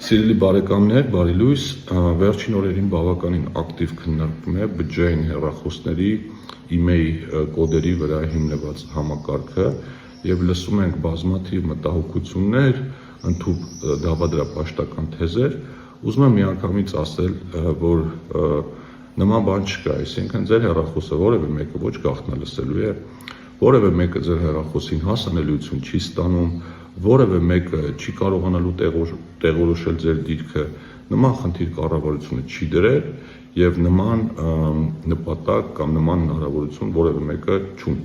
Սիրելի բարեկամներ, բարի լույս, վերջին օրերին բավականին ակտիվ քննարկվում է բջջային հեռախոսների email կոդերի վրա հիմնված համակարգը եւ լսում ենք բազմաթիվ մտահոգություններ, ընդհանուր դավադրապաշտական թեզեր։ Ուզում եմ միանգամից ասել, որ նման բան չկա, այսինքն ձեր հեռախոսը որևէ մեկը ոչ գաղտնալսելու է, որևէ մեկը ձեր հեռախոսին հասանելիություն չի ստանում, որևէ մեկը չի կարողանալու տեղորոշել ձեր դիրքը, նման խնդիր կառավարությունը չի դրել եւ նման նպատակ կամ նման հնարավորություն որևէ մեկը չունի։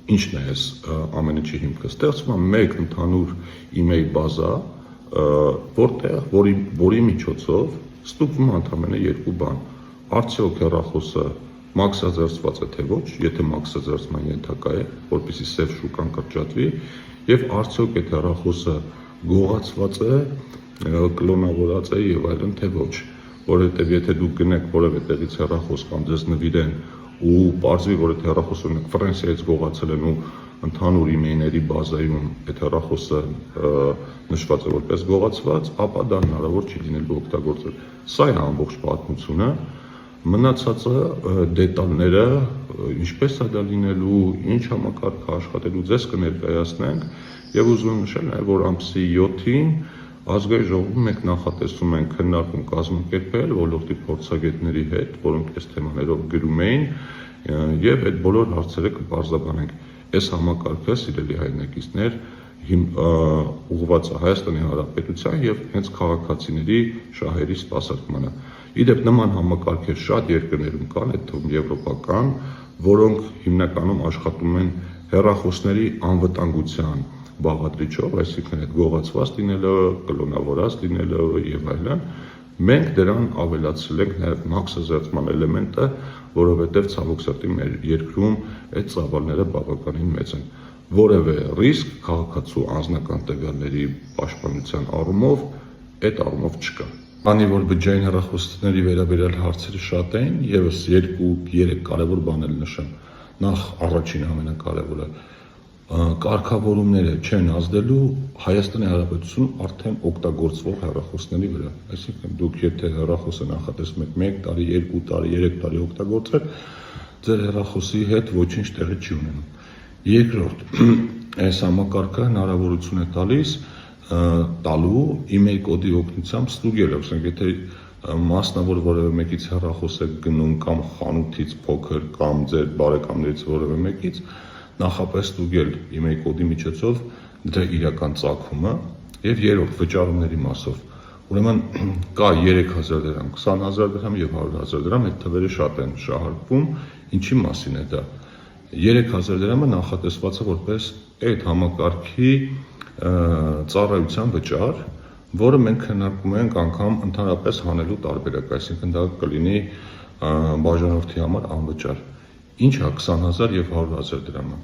Ինչն է այս ամենի հիմքը։ Ստեղծվում է մեկ ընդհանուր email բազա, որի միջոցով ստուգվում է ընդամենը երկու բան. արդյոք հեռախոսը մաքսազերծված է թե ոչ, եթե մաքսազերծման ենթակա է, որպեսզի սև շուկան կրճատվի, եւ արդյոք այդ հեռախոսը գողացված է, կլոնավորած է եւ այլն թե ոչ, որովհետեւ եթե դուք գնեք որևէ տեղից հեռախոս կամ ձեզ նվիրեն ու պարզվի, որ այդ հեռախոսը Ֆրանսիայից գողացել են ու ընդհանուր email-ների բազայում այդ հեռախոսը նշված է որպես գողացված, ապա դա հնարավոր չի լինելու օգտագործել։ Սա է ամբողջ պատմությունը։ Մնացածը դետալները, ինչպես է դա լինելու, ինչ համակարգ աշխատելու, ձեզ կներկայացնենք եւ ուզում եմ նշել նաեւ, որ ամսի 7-ին ազգային ժողովում մենք նախատեսում ենք քննարկում կազմակերպել ոլորտի փորձագետների հետ, որոնք այս թեմաներով գրում էին, եւ այդ բոլոր հարցերը կբարձրաբանենք։ Այս համակարգը, սիրելի հայրենակիցներ, ուղղված է Հայաստանի Հանրապետության եւ հենց քաղաքացիների շահերի սպասարկմանը։ Իդեպ նման համակարգեր շատ երկրներում կան, այդ թվում եվրոպական, որոնք հիմնականում աշխատում են հեռախոսների անվտանգության բաղադրիչով, այսինքն այդ գողացված լինելը, կլոնավորած լինելը եւ այլն։ Մենք դրան ավելացրել ենք նաեւ մաքսազերծման էլեմենտը, որովհետեւ ցավոք սրտի մեր երկրում այդ ծավալները բավականին մեծ են։ Որևէ ռիսկ քաղաքացու անձնական տվյալների պաշտպանության առումով այդ առումով չկա։ Քանի որ բջջային հեռախոսների վերաբերյալ հարցերը շատ են, եւս 2-3 կարևոր բաներ նշեմ։ Նախ առաջին ամենակարևորը կարգավորումները չեն ազդելու Հայաստանի Հանրապետությունում արդեն օգտագործվող հեռախոսների վրա։ Այսինքն դուք եթե հեռախոսը նախատեսում եք 1 տարի, 2 տարի, 3 տարի օգտագործել, ձեր հեռախոսի հետ ոչինչ տեղի չի ունենում։ Երկրորդ, այս համակարգը հնարավորություն է տալու email կոդի օգնությամբ ստուգել, ասենք եթե մասնավոր որևէ մեկից հեռախոս եք գնում կամ խանութից փոքր կամ ձեր բարեկամներից որևէ մեկից, նախապես ստուգել email կոդի միջոցով դրա իրական ծագումը եւ երրորդ վճարումների մասով։ Ուրեմն կա 3000 դրամ, 20000 դրամ եւ 100000 դրամ, այդ թվերը շատ են շահարկվում, ինչի մասին է դա։ 3000 դրամը նախատեսված է որպես այդ համակարգի ծառայության վճար, որը մենք քննարկում ենք անգամ ընդհանրապես հանելու տարբերակ, այսինքն դա կլինի բաժանորդի համար անվճար։ Ինչ է 20000 եւ 100000 դրամը։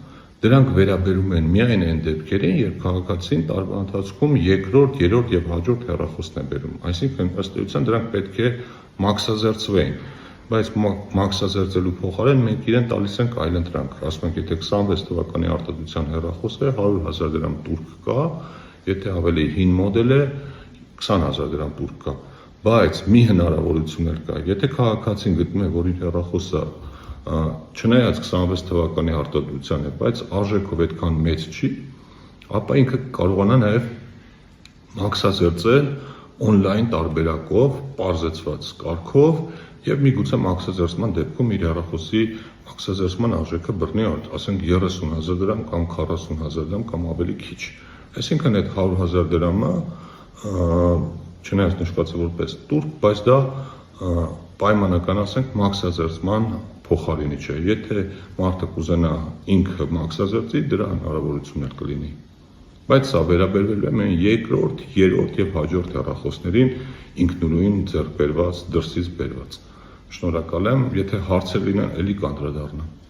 Դրանք վերաբերում են միայն այն դեպքերին, երբ քաղաքացին տարվա ընթացքում երկրորդ, երրորդ եւ հաջորդ հեռախոսն է բերում։ Այսինքն ըստ էության դրանք պետք է մաքսազերծվեն, բայց մաքսազերծելու փոխարեն մենք իրեն տալիս ենք այլընտրանք։ Ասում ենք, եթե 26 թվականի արտադրության հեռախոս է, 100000 դրամ տուրք կա, եթե ավելի հին մոդել է, 20000 դրամ տուրք կա։ Բայց մի հնարավորություն էլ կա, եթե քաղաքացին գտնում է, որ իր հեռախոսը չնայած 26 թվականի արտադրության է, բայց արժեքով այդքան մեծ չի, ապա ինքը կարողանա նաև մաքսազերծել on-line տարբերակով, պարզեցված կարգով եւ միգուցե մաքսազերծման դեպքում իր հեռախոսի մաքսազերծման արժեքը բռնի, ասենք 30000 դրամ կամ 40000 դրամ կամ ավելի քիչ։ Այսինքն այդ 100000 դրամը չնայած նշված է որպես տուրք, բայց դա պայմանական ասենք մաքսազերծման փոխարինիչ է։ Եթե մարդը կուզենա ինքը մաքսազերծի, դրա հնարավորություն էլ կլինի։ Բայց սա վերաբերվելու է միայն երկրորդ, երրորդ եւ հաջորդ հեռախոսներին ինքնուրույն ձեռք բերված, դրսից բերված։ Շնորհակալ եմ, եթե հարցեր լինեն, ելի կանդրադառնամ։